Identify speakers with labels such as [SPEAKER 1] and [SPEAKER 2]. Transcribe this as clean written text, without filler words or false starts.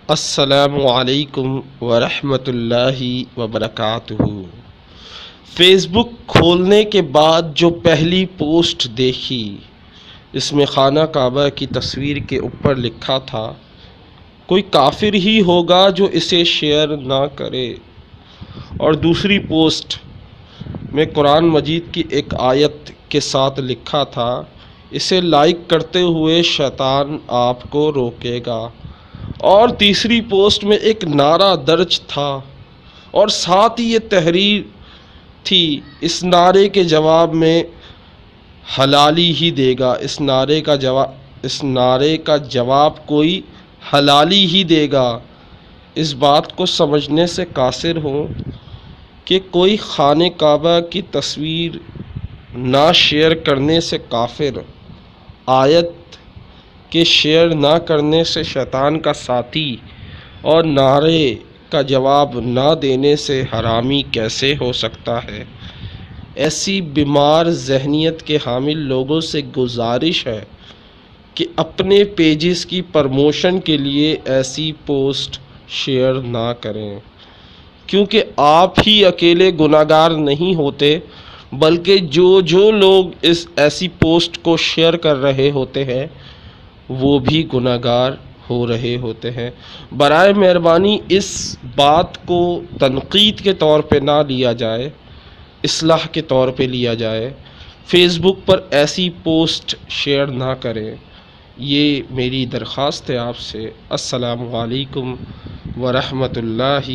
[SPEAKER 1] السلام علیکم ورحمۃ اللہ وبرکاتہ۔ فیس بک کھولنے کے بعد جو پہلی پوسٹ دیکھی، اس میں خانہ کعبہ کی تصویر کے اوپر لکھا تھا، کوئی کافر ہی ہوگا جو اسے شیئر نہ کرے، اور دوسری پوسٹ میں قرآن مجید کی ایک آیت کے ساتھ لکھا تھا، اسے لائک کرتے ہوئے شیطان آپ کو روکے گا، اور تیسری پوسٹ میں ایک نعرہ درج تھا اور ساتھ ہی یہ تحریر تھی، اس نعرے کے جواب میں حلالی ہی دے گا، اس نعرے کا جواب کوئی حلالی ہی دے گا۔ اس بات کو سمجھنے سے قاصر ہوں کہ کوئی خانہ کعبہ کی تصویر نہ شیئر کرنے سے کافر، آیت کہ شیئر نہ کرنے سے شیطان کا ساتھی، اور نعرے کا جواب نہ دینے سے حرامی کیسے ہو سکتا ہے؟ ایسی بیمار ذہنیت کے حامل لوگوں سے گزارش ہے کہ اپنے پیجز کی پروموشن کے لیے ایسی پوسٹ شیئر نہ کریں، کیونکہ آپ ہی اکیلے گناہگار نہیں ہوتے، بلکہ جو لوگ اس ایسی پوسٹ کو شیئر کر رہے ہوتے ہیں وہ بھی گناہگار ہو رہے ہوتے ہیں۔ برائے مہربانی اس بات کو تنقید کے طور پہ نہ لیا جائے، اصلاح کے طور پہ لیا جائے۔ فیس بک پر ایسی پوسٹ شیئر نہ کریں، یہ میری درخواست ہے آپ سے۔ السلام علیکم ورحمۃ اللہ